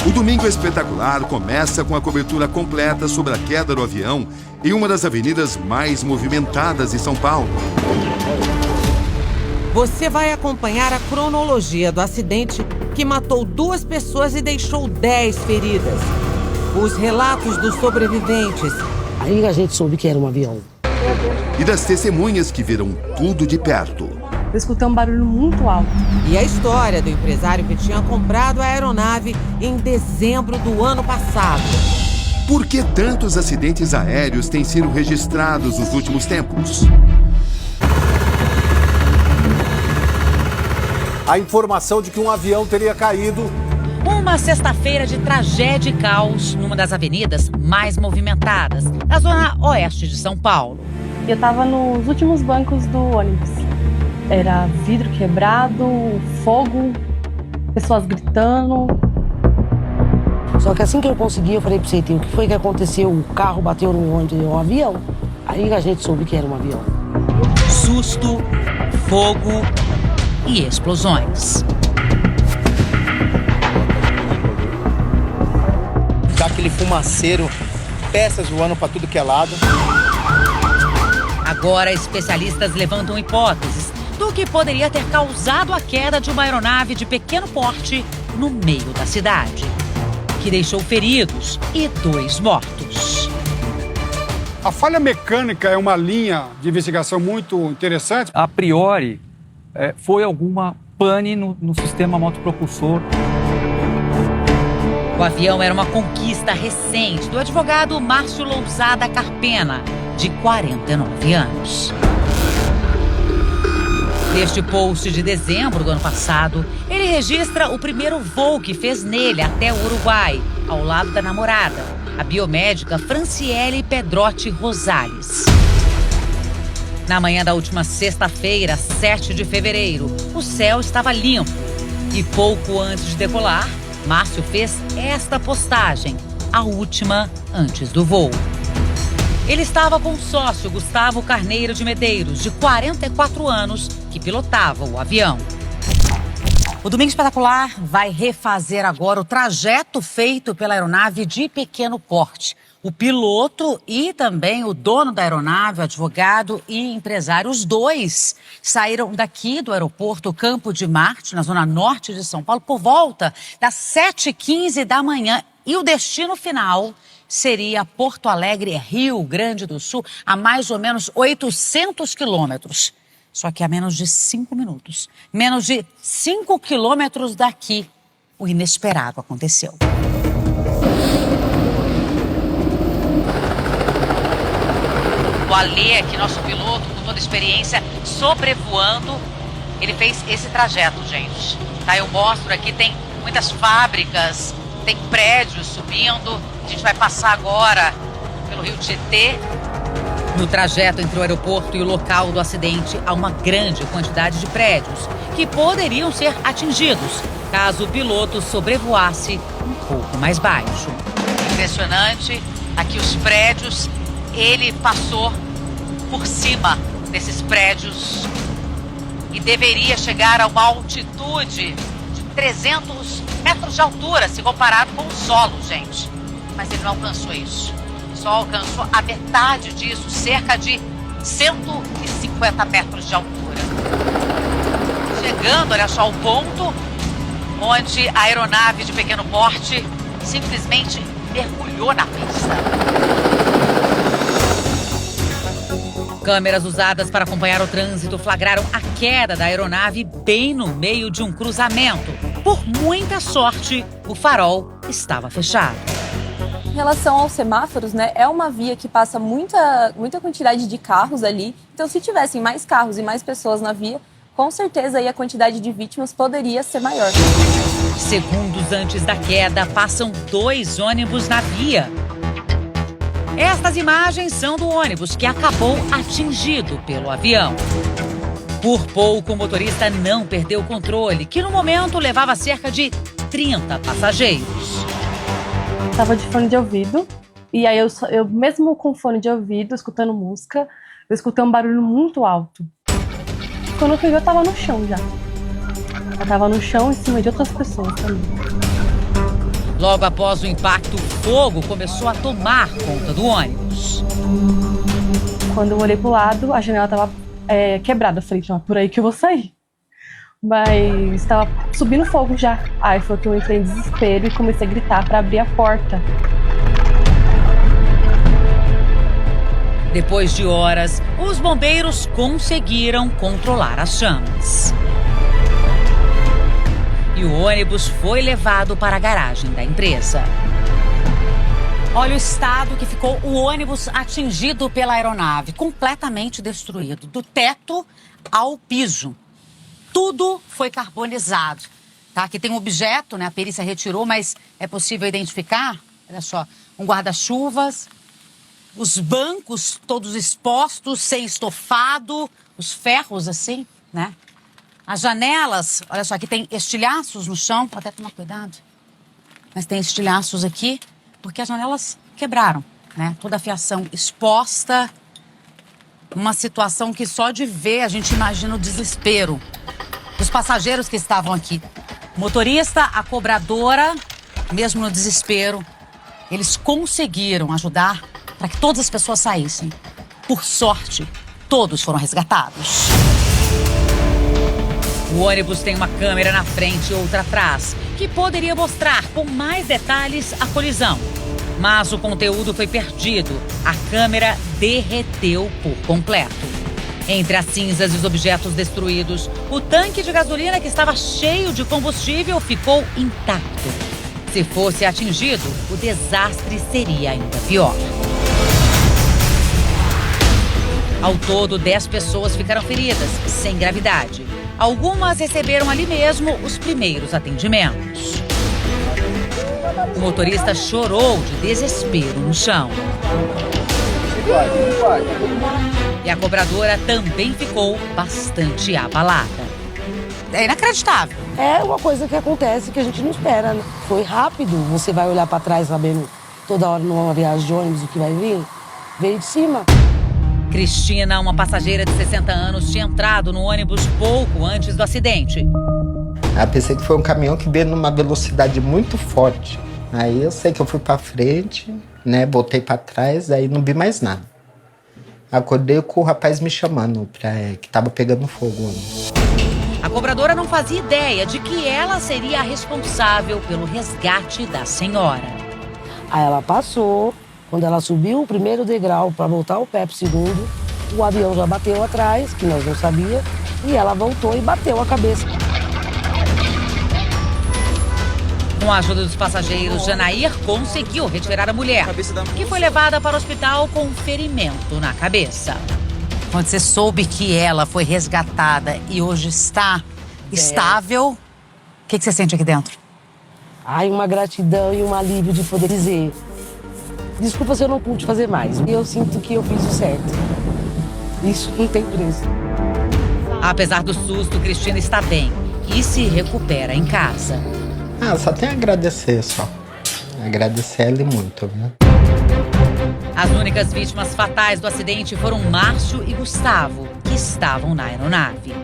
O Domingo Espetacular começa com a cobertura completa sobre a queda do avião em uma das avenidas mais movimentadas de São Paulo. Você vai acompanhar a cronologia do acidente que matou 2 pessoas e deixou 10 feridas. Os relatos dos sobreviventes. Aí a gente soube que era um avião. E das testemunhas que viram tudo de perto. Eu escutei um barulho muito alto. E a história do empresário que tinha comprado a aeronave em dezembro do ano passado. Por que tantos acidentes aéreos têm sido registrados nos últimos tempos? A informação de que um avião teria caído. Uma sexta-feira de tragédia e caos numa das avenidas mais movimentadas da zona oeste de São Paulo. Eu estava nos últimos bancos do ônibus. Era vidro quebrado, fogo, pessoas gritando. Só que assim que eu consegui, eu falei pro Cleitinho, o que foi que aconteceu? O carro bateu no ônibus, um avião. Aí a gente soube que era um avião. Susto, fogo e explosões. Dá aquele fumaceiro, peças voando para tudo que é lado. Agora, especialistas levantam hipóteses do que poderia ter causado a queda de uma aeronave de pequeno porte no meio da cidade, que deixou feridos e 2 mortos. A falha mecânica é uma linha de investigação muito interessante. A priori, foi alguma pane no sistema motopropulsor. O avião era uma conquista recente do advogado Márcio Lousada Carpena, de 49 anos. Neste post de dezembro do ano passado, ele registra o primeiro voo que fez nele até o Uruguai, ao lado da namorada, a biomédica Franciele Pedrotti Rosales. Na manhã da última sexta-feira, 7 de fevereiro, o céu estava limpo. E pouco antes de decolar, Márcio fez esta postagem, a última antes do voo. Ele estava com o sócio Gustavo Carneiro de Medeiros, de 44 anos, que pilotava o avião. O Domingo Espetacular vai refazer agora o trajeto feito pela aeronave de pequeno porte. O piloto e também o dono da aeronave, o advogado e empresário, os 2 saíram daqui do aeroporto Campo de Marte, na zona norte de São Paulo, por volta das 7h15 da manhã. E o destino final seria Porto Alegre, Rio Grande do Sul, a mais ou menos 800 quilômetros. Só que a menos de 5 minutos, menos de 5 quilômetros daqui, o inesperado aconteceu. O Alê, aqui, nosso piloto, com toda a experiência, sobrevoando, ele fez esse trajeto, gente. Tá, eu mostro aqui, tem muitas fábricas, tem prédios subindo. A gente vai passar agora pelo Rio Tietê. No trajeto entre o aeroporto e o local do acidente, há uma grande quantidade de prédios que poderiam ser atingidos caso o piloto sobrevoasse um pouco mais baixo. Impressionante, aqui os prédios, ele passou por cima desses prédios e deveria chegar a uma altitude de 300 metros de altura, se comparado com o solo, gente. Mas ele não alcançou isso. Só alcançou a metade disso, cerca de 150 metros de altura. Chegando, olha só, ao ponto onde a aeronave de pequeno porte simplesmente mergulhou na pista. Câmeras usadas para acompanhar o trânsito flagraram a queda da aeronave bem no meio de um cruzamento. Por muita sorte, o farol estava fechado. Em relação aos semáforos, né, é uma via que passa muita quantidade de carros ali. Então, se tivessem mais carros e mais pessoas na via, com certeza aí a quantidade de vítimas poderia ser maior. Segundos antes da queda, passam 2 ônibus na via. Estas imagens são do ônibus que acabou atingido pelo avião. Por pouco, o motorista não perdeu o controle, que no momento levava cerca de 30 passageiros. Tava de fone de ouvido, e aí eu mesmo com fone de ouvido, escutando música, eu escutei um barulho muito alto. Quando eu fui ver, eu tava no chão já. Eu tava no chão em cima de outras pessoas também. Logo após o impacto, o fogo começou a tomar conta do ônibus. Quando eu olhei pro lado, a janela estava quebrada. Eu falei, não, é por aí que eu vou sair. Mas estava subindo fogo já. Aí foi que eu entrei em desespero e comecei a gritar para abrir a porta. Depois de horas, os bombeiros conseguiram controlar as chamas. E o ônibus foi levado para a garagem da empresa. Olha o estado que ficou o ônibus atingido pela aeronave, completamente destruído, do teto ao piso. Tudo foi carbonizado. Tá? Aqui tem um objeto, né? A perícia retirou, mas é possível identificar. Olha só, um guarda-chuvas, os bancos todos expostos, sem estofado, os ferros assim, né? As janelas, olha só, aqui tem estilhaços no chão, pode até tomar cuidado. Mas tem estilhaços aqui, porque as janelas quebraram, né? Toda a fiação exposta. Uma situação que só de ver a gente imagina o desespero dos passageiros que estavam aqui. O motorista, a cobradora, mesmo no desespero, eles conseguiram ajudar para que todas as pessoas saíssem. Por sorte, todos foram resgatados. O ônibus tem uma câmera na frente e outra atrás, que poderia mostrar com mais detalhes a colisão. Mas o conteúdo foi perdido. A câmera derreteu por completo. Entre as cinzas e os objetos destruídos, o tanque de gasolina que estava cheio de combustível ficou intacto. Se fosse atingido, o desastre seria ainda pior. Ao todo, 10 pessoas ficaram feridas, sem gravidade. Algumas receberam ali mesmo os primeiros atendimentos. O motorista chorou de desespero no chão. E a cobradora também ficou bastante abalada. É inacreditável. É uma coisa que acontece que a gente não espera, né? Foi rápido, você vai olhar para trás sabendo toda hora numa viagem de ônibus o que vai vir. Veio de cima. Cristina, uma passageira de 60 anos, tinha entrado no ônibus pouco antes do acidente. Eu pensei que foi um caminhão que veio numa velocidade muito forte. Aí eu sei que eu fui para frente, né, voltei para trás, aí não vi mais nada. Acordei com o rapaz me chamando, que estava pegando fogo o ônibus. A cobradora não fazia ideia de que ela seria a responsável pelo resgate da senhora. Aí ela passou. Quando ela subiu o primeiro degrau para voltar o pé pro segundo, o avião já bateu atrás, que nós não sabíamos, e ela voltou e bateu a cabeça. Com a ajuda dos passageiros, Janair conseguiu retirar a mulher, que foi levada para o hospital com um ferimento na cabeça. Quando você soube que ela foi resgatada e hoje está estável, o que você sente aqui dentro? Ai, uma gratidão e um alívio de poder dizer: desculpa se eu não pude fazer mais. Eu sinto que eu fiz o certo. Isso não tem preço. Apesar do susto, Cristina está bem e se recupera em casa. Só tenho a agradecer, só. Agradecer ela muito, viu? As únicas vítimas fatais do acidente foram Márcio e Gustavo, que estavam na aeronave.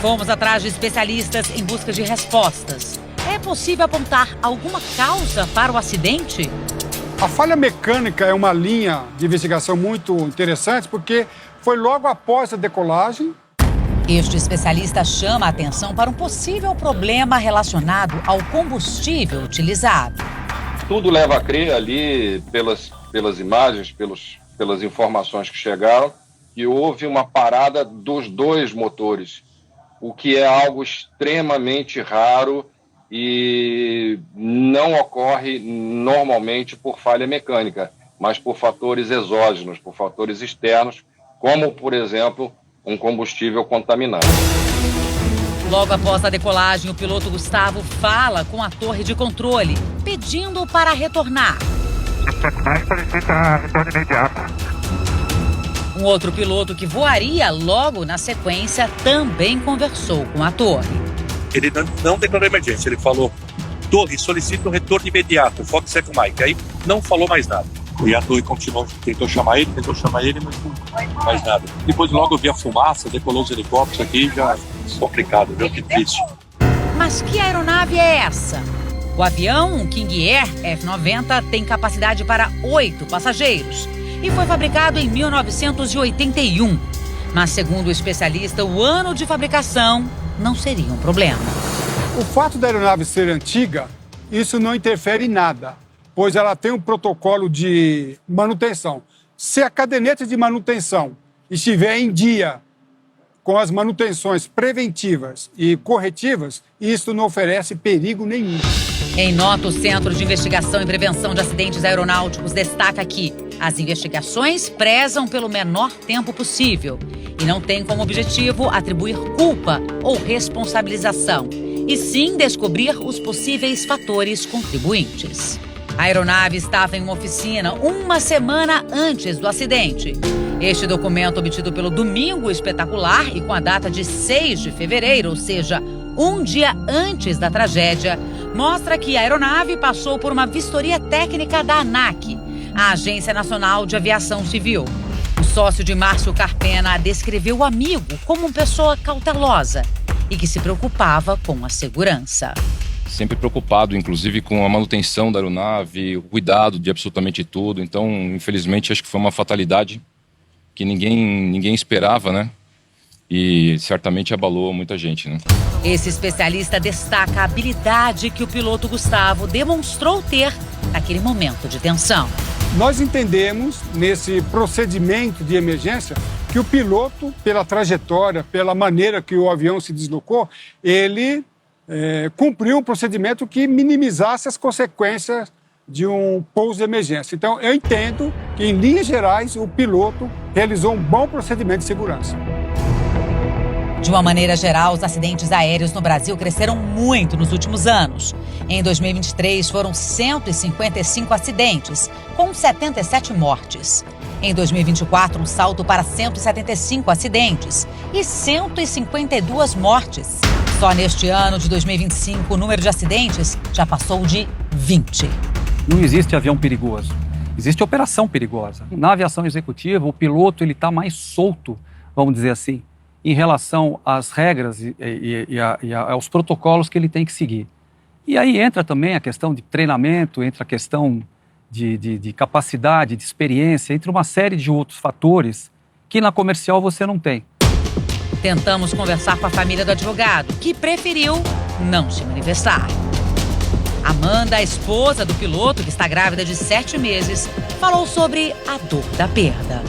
Fomos atrás de especialistas em busca de respostas. É possível apontar alguma causa para o acidente? A falha mecânica é uma linha de investigação muito interessante, porque foi logo após a decolagem. Este especialista chama a atenção para um possível problema relacionado ao combustível utilizado. Tudo leva a crer ali, pelas imagens, pelas informações que chegaram, que houve uma parada dos dois motores, o que é algo extremamente raro e não ocorre normalmente por falha mecânica, mas por fatores exógenos, por fatores externos, como, por exemplo, um combustível contaminado. Logo após a decolagem, o piloto Gustavo fala com a torre de controle, pedindo para retornar. Retorno imediato. Um outro piloto que voaria logo na sequência também conversou com a torre. Ele não declarou emergência, ele falou: torre, solicita um retorno imediato, Fox-Echo Mike. Aí não falou mais nada. E a torre continuou, tentou chamar ele, mas não mais nada. Depois logo eu vi a fumaça, decolou os helicópteros aqui, já complicado, viu? Que difícil. Mas que aeronave é essa? O avião King Air F-90 tem capacidade para 8 passageiros e foi fabricado em 1981. Mas, segundo o especialista, o ano de fabricação não seria um problema. O fato da aeronave ser antiga, isso não interfere em nada, pois ela tem um protocolo de manutenção. Se a caderneta de manutenção estiver em dia com as manutenções preventivas e corretivas, isso não oferece perigo nenhum. Em nota, o Centro de Investigação e Prevenção de Acidentes Aeronáuticos destaca que as investigações prezam pelo menor tempo possível e não tem como objetivo atribuir culpa ou responsabilização, e sim descobrir os possíveis fatores contribuintes. A aeronave estava em uma oficina uma semana antes do acidente. Este documento, obtido pelo Domingo Espetacular e com a data de 6 de fevereiro, ou seja, um dia antes da tragédia, mostra que a aeronave passou por uma vistoria técnica da ANAC, a Agência Nacional de Aviação Civil. O sócio de Márcio Carpena descreveu o amigo como uma pessoa cautelosa e que se preocupava com a segurança. Sempre preocupado, inclusive, com a manutenção da aeronave, o cuidado de absolutamente tudo. Então, infelizmente, acho que foi uma fatalidade que ninguém esperava, né? E certamente abalou muita gente, né? Esse especialista destaca a habilidade que o piloto Gustavo demonstrou ter naquele momento de tensão. Nós entendemos, nesse procedimento de emergência, que o piloto, pela trajetória, pela maneira que o avião se deslocou, ele cumpriu um procedimento que minimizasse as consequências de um pouso de emergência. Então, eu entendo que, em linhas gerais, o piloto realizou um bom procedimento de segurança. De uma maneira geral, os acidentes aéreos no Brasil cresceram muito nos últimos anos. Em 2023, foram 155 acidentes, com 77 mortes. Em 2024, um salto para 175 acidentes e 152 mortes. Só neste ano de 2025, o número de acidentes já passou de 20. Não existe avião perigoso, existe operação perigosa. Na aviação executiva, o piloto está mais solto, vamos dizer assim, em relação às regras e aos protocolos que ele tem que seguir. E aí entra também a questão de treinamento, entra a questão de capacidade, de experiência, entre uma série de outros fatores que na comercial você não tem. Tentamos conversar com a família do advogado, que preferiu não se manifestar. Amanda, a esposa do piloto, que está grávida de 7 meses, falou sobre a dor da perda.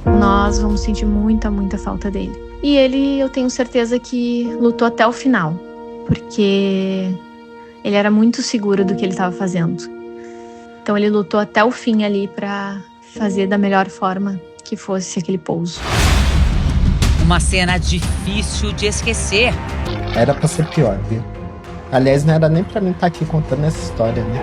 Nós vamos sentir muita falta dele. E ele, eu tenho certeza que lutou até o final, porque ele era muito seguro do que ele estava fazendo. Então ele lutou até o fim ali para fazer da melhor forma que fosse aquele pouso. Uma cena difícil de esquecer. Era pra ser pior, viu? Aliás, não era nem pra mim estar aqui contando essa história, né?